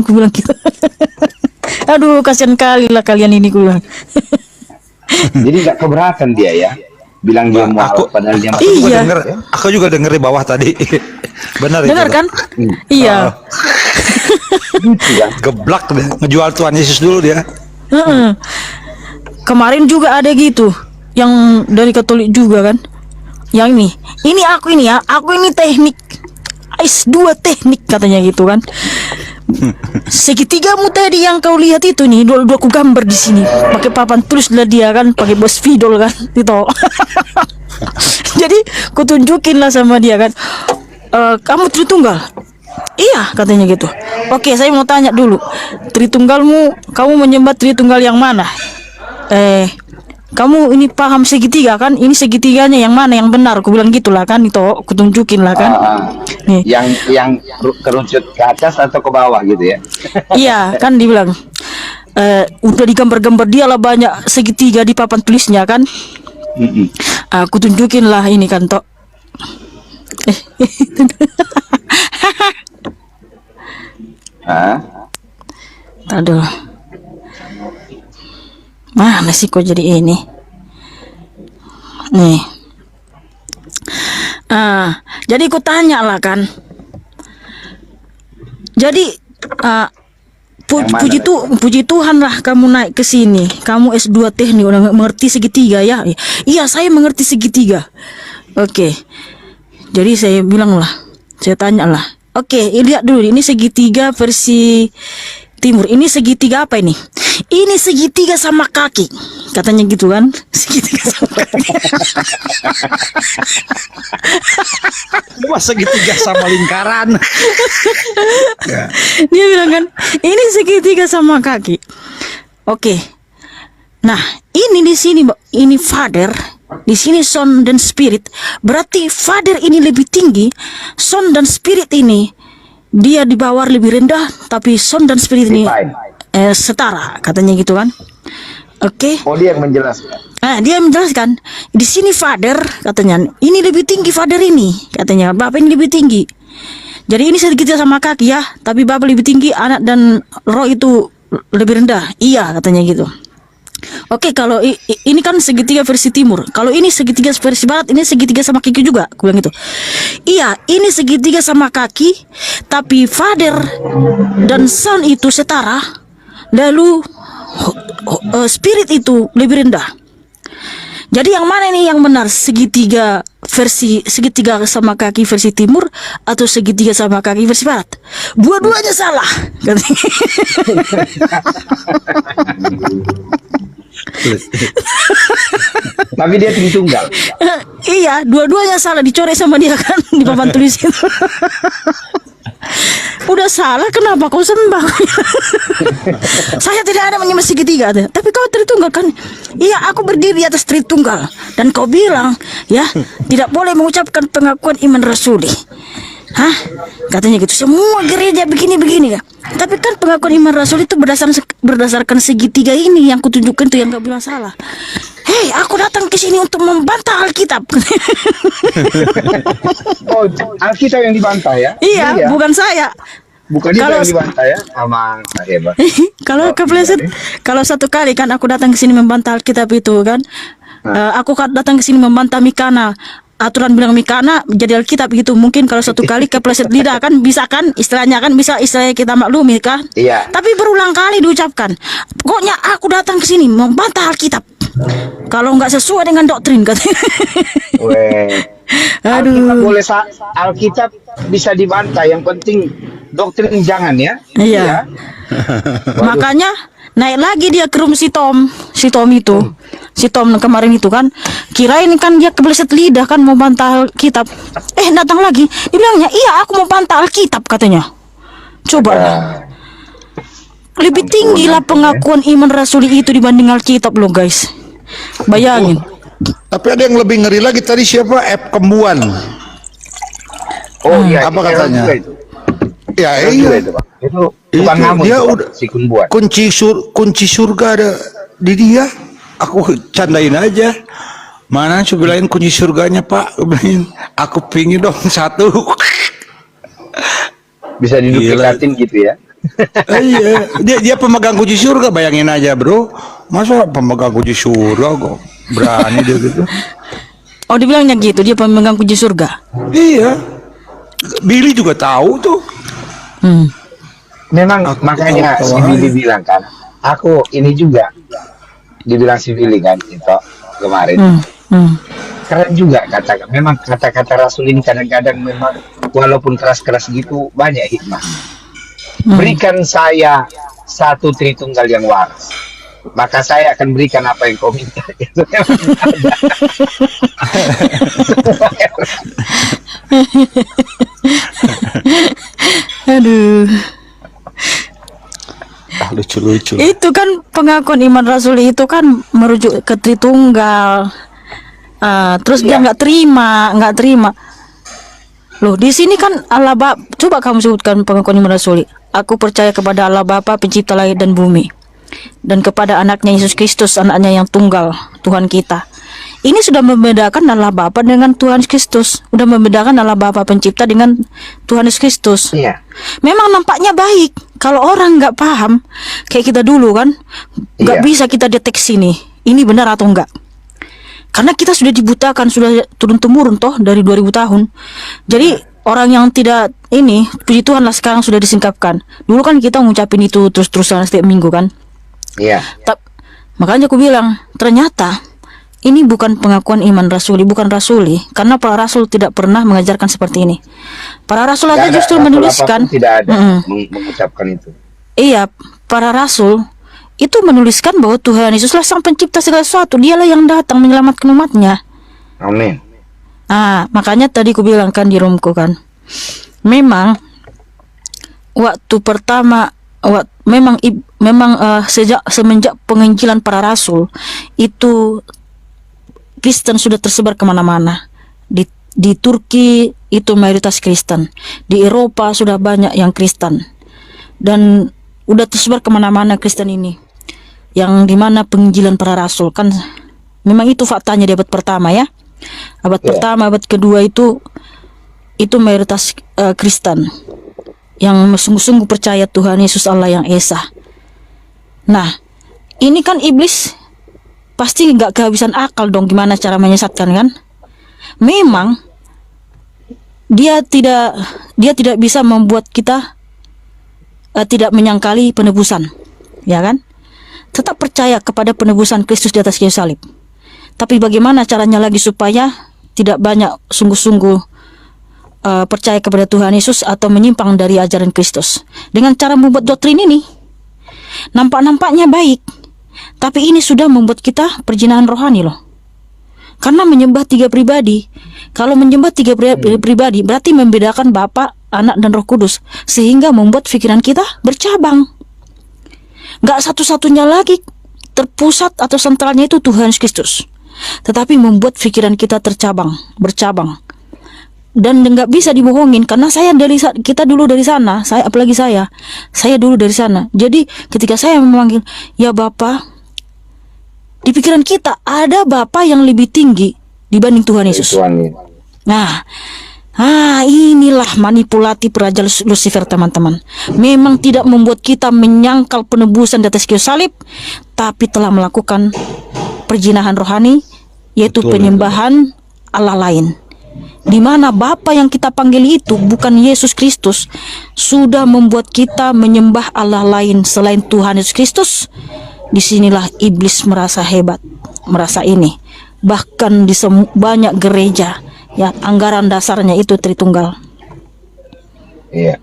Aku bilang gitu. Aduh, kasihan kali lah kalian ini, gue bilang. Jadi nggak keberatan dia ya, bilang dia Mbak, mualaf padahal dia Iya. aku juga denger di bawah tadi. Benar itu. Dengar Bang. kan? Iya. gitu kan. Geblak deh, ngejual Tuhan Yesus dulu dia. Heeh. Kemarin juga ada gitu, yang dari Katolik juga kan. Yang ini aku ini ya, aku ini teknik S2 teknik katanya gitu kan. Segitigamu tadi yang kau lihat itu nih, dua aku gambar di sini, pakai papan tulis lah dia kan, pakai bos spidol kan, gitu. Jadi ku tunjukin lah sama dia kan, kamu Tritunggal? Iya katanya gitu. Oke, saya mau tanya dulu, Tritunggalmu, kamu menyembah Tritunggal yang mana? Kamu ini paham segitiga kan? Ini segitiganya yang mana yang benar? Aku bilang gitulah kan, itu aku tunjukin lah kan. Nih. Yang kerucut ke atas atau ke bawah gitu ya. Iya kan dibilang. Udah digambar-gambar dia lah banyak segitiga di papan tulisnya kan. Aku tunjukin lah ini kan toh. Aduh. Mana sih kok jadi ini? Nih. Jadi aku tanya lah kan. Jadi puji Tuhan lah kamu naik ke sini. Kamu S2 teknik udah mengerti segitiga ya? Iya, saya mengerti segitiga. Oke. Jadi saya bilang lah, saya tanya lah. Oke, lihat dulu ini segitiga versi timur. Ini segitiga apa ini? Ini segitiga sama kaki. Katanya gitu kan. Segitiga sama kaki. Wah, segitiga sama lingkaran. Dia bilang kan, ini segitiga sama kaki. Oke. Nah, ini di sini, ini Father, di sini Son dan Spirit. Berarti Father ini lebih tinggi, Son dan Spirit ini dia di bawah lebih rendah, tapi Son dan Spirit ini setara, katanya gitu kan. Oke. Oh, dia yang menjelaskan. Dia menjelaskan di sini Father, katanya ini lebih tinggi Father ini, katanya Bapak ini lebih tinggi. Jadi ini segitiga sama kaki ya, tapi Bapak lebih tinggi, anak dan roh itu lebih rendah. Iya, katanya gitu. Oke, kalau ini kan segitiga versi timur. Kalau ini segitiga versi barat, ini segitiga sama kaki juga. Aku bilang gitu. Iya, ini segitiga sama kaki, tapi Father dan Son itu setara. Lalu Spirit itu lebih rendah. Jadi yang mana nih yang benar? Segitiga sama kaki versi timur atau segitiga sama kaki versi barat? Dua-duanya salah. Tapi dia Tritunggal. Iya, dua-duanya salah, dicoret sama dia kan di papan tulis itu. Udah salah, kenapa kau sembah? Saya tidak ada menyembah segitiga, tapi kau Tritunggal kan? Iya, aku berdiri di atas Tritunggal, dan kau bilang ya tidak boleh mengucapkan pengakuan iman rasuli. Hah? Katanya gitu. Semua gereja begini-begini ya. Tapi kan pengakuan iman rasul itu berdasarkan segitiga ini yang kutunjukkan itu yang gak bilang salah. Hei, aku datang ke sini untuk membantah Alkitab. Oh, Alkitab yang dibantah ya? Iya, bukan saya. Bukan dia yang dibantah ya? Aman, hebat. Kalau kepleset, kalau satu kali kan aku datang ke sini membantah Alkitab itu kan. Aku datang ke sini membantah Mikana. Aturan bilang Mikana jadi Alkitab gitu. Mungkin kalau satu kali kepleset lidah kan bisa kan, istilahnya kan bisa, istilahnya kita maklumi kan. Iya. Tapi berulang kali diucapkan. Pokoknya aku datang ke sini membantah Alkitab. Kalau nggak sesuai dengan doktrin katanya. Alkitab boleh Alkitab bisa dibantah, yang penting doktrin jangan ya. Iya. Makanya naik lagi dia ke room si Tom itu. Si Tom kemarin itu kan, kirain kan dia kepleset lidah kan mau bantah Alkitab. Datang lagi, dia bilangnya, iya aku mau bantah Alkitab katanya. Coba lah. Lebih tinggi lah pengakuan iman rasuli itu dibanding Alkitab loh guys. Bayangin. Tapi ada yang lebih ngeri lagi tadi, siapa? Kembuan. Oh iya. Apa katanya? Ya iya. Itu bukan ngamun, dia udah si Kembuan. Kunci surga ada di dia. Aku candain aja. Mana coba lain kunci surganya Pak? Aku pingin dong satu. Bisa diduplikatin gitu ya? Iya, dia pemegang kunci surga, bayangin aja bro. Masa pemegang kunci surga kok berani dia gitu? Oh, dibilangnya gitu, dia pemegang kunci surga. Iya, Billy juga tahu tuh. Hmm. Memang Aku makanya tahu, si tahu Billy aja. bilang kan, aku ini juga dibilang si Billy kan itu kemarin. Hmm. Hmm. Keren juga kata, memang kata-kata Rasul ini kadang-kadang memang walaupun keras-keras gitu banyak hikmah. Berikan saya satu Tritunggal yang waras, maka saya akan berikan apa yang kau minta. Itu memang ada. Aduh. Lucu-lucu. Itu kan pengakuan iman Rasul itu kan merujuk ke Tritunggal. Terus dia Iya. nggak terima. Loh, di sini kan Allah Bapa, coba kamu sebutkan pengakuan iman Rasul. Aku percaya kepada Allah Bapa, pencipta langit dan bumi, dan kepada anaknya Yesus Kristus, anaknya yang tunggal, Tuhan kita. Ini sudah membedakan Allah Bapa dengan Tuhan Kristus. Sudah membedakan Allah Bapa pencipta dengan Tuhan Yesus Kristus. Iya. Memang nampaknya baik. Kalau orang nggak paham, kayak kita dulu kan, nggak Iya. bisa kita deteksi nih, ini benar atau enggak. Karena kita sudah dibutakan, sudah turun-temurun toh dari 2000 tahun. Jadi orang yang tidak ini, puji Tuhan lah sekarang sudah disingkapkan. Dulu kan kita ngucapin itu terus-terusan setiap minggu kan. Iya. Makanya aku bilang, ternyata ini bukan pengakuan iman rasuli, bukan rasuli. Karena para rasul tidak pernah mengajarkan seperti ini. Para rasul aja Nggak ada, justru rasul menuliskan. apapun tidak ada Mm-mm. mengucapkan itu. Iya, para rasul itu menuliskan bahwa Tuhan Yesuslah sang pencipta segala sesuatu. Dialah yang datang menyelamatkan umatnya. Amin. Makanya tadi aku bilang kan di roomku kan, memang waktu pertama, semenjak penginjilan para rasul itu Kristen sudah tersebar kemana-mana. Di Turki itu mayoritas Kristen, di Eropa sudah banyak yang Kristen, dan udah tersebar kemana-mana Kristen ini, yang dimana penginjilan para rasul kan, memang itu faktanya di abad pertama ya. Abad pertama, abad kedua itu mayoritas Kristen yang sungguh-sungguh percaya Tuhan Yesus Allah yang Esa. Nah, ini kan iblis pasti nggak kehabisan akal dong gimana cara menyesatkan kan? Memang dia tidak bisa membuat kita tidak menyangkali penebusan, ya kan? Tetap percaya kepada penebusan Kristus di atas kayu salib. Tapi bagaimana caranya lagi supaya tidak banyak sungguh-sungguh percaya kepada Tuhan Yesus atau menyimpang dari ajaran Kristus? Dengan cara membuat doktrin ini, nampak-nampaknya baik, tapi ini sudah membuat kita perjinahan rohani loh. Karena menyembah tiga pribadi. Kalau menyembah tiga pribadi berarti membedakan Bapa, Anak, dan Roh Kudus, sehingga membuat pikiran kita bercabang. Gak satu-satunya lagi terpusat atau sentralnya itu Tuhan Kristus, tetapi membuat pikiran kita bercabang. Dan nggak bisa dibohongin, karena kita dulu dari sana, apalagi saya dulu dari sana. Jadi ketika saya memanggil ya Bapa, di pikiran kita ada Bapa yang lebih tinggi dibanding Tuhan Yesus. Nah, inilah manipulatif Raja Lucifer, teman-teman. Memang tidak membuat kita menyangkal penebusan di atas kayu salib, tapi telah melakukan perjinahan rohani, yaitu penyembahan Allah lain. Di mana Bapa yang kita panggil itu bukan Yesus Kristus, sudah membuat kita menyembah Allah lain selain Tuhan Yesus Kristus. Disinilah iblis merasa hebat, merasa ini. Bahkan di banyak gereja, ya, anggaran dasarnya itu Tritunggal. Iya.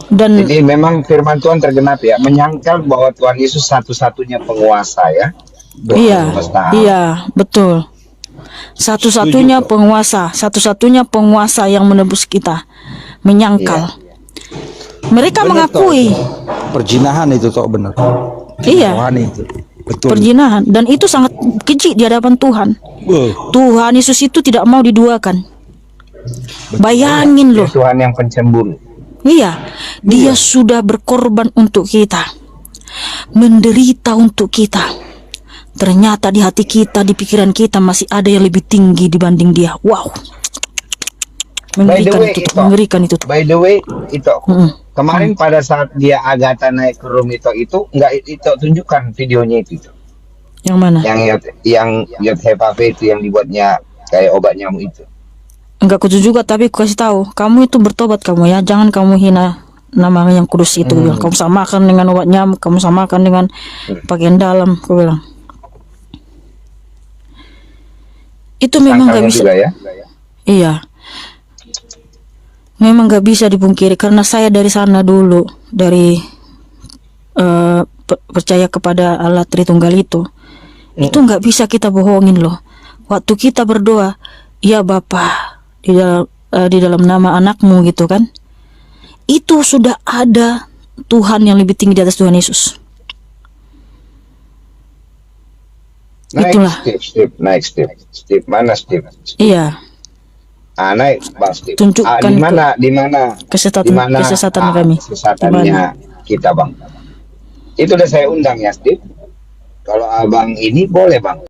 Dan jadi memang firman Tuhan tergenap ya, menyangkal bahwa Tuhan Yesus satu-satunya penguasa ya. Iya, betul. Satu-satunya penguasa yang menebus kita, menyangkal. Mereka mengakui perjinahan itu toh benar. Iya. Rohani itu. Betul. Perjinahan, dan itu sangat keji di hadapan Tuhan. Tuhan Yesus itu tidak mau diduakan. Bayangin loh. Tuhan yang pencemburu. Iya, dia sudah berkorban untuk kita, menderita untuk kita. Ternyata di hati kita, di pikiran kita masih ada yang lebih tinggi dibanding dia. Wow, mengerikan itu. By the way, itu Kemarin pada saat dia Agatha naik ke room itu nggak itu tunjukkan videonya itu. Yang mana? Yang YHPV itu yang dibuatnya kayak obat nyamuk itu. Enggak kutu juga, tapi aku kasih tahu, kamu itu bertobat kamu ya, jangan kamu hina nama yang kudus itu. Bilang, kamu samakan dengan obat nyamuk, kamu samakan dengan pakaian dalam, aku bilang. Itu memang nggak bisa. Juga, ya? Iya. Memang nggak bisa dipungkiri karena saya dari sana dulu, dari percaya kepada Allah Tritunggal itu nggak bisa kita bohongin loh. Waktu kita berdoa, ya Bapa, di dalam nama anakmu gitu kan, itu sudah ada Tuhan yang lebih tinggi di atas Tuhan Yesus. Itulah. Steve, mana Steve? Iya. Naik Bang Steve. Tunjukkan di mana kesesatan kami. Kesesatannya kita Bang. Itu udah saya undang ya Steve. Kalau abang ini boleh Bang.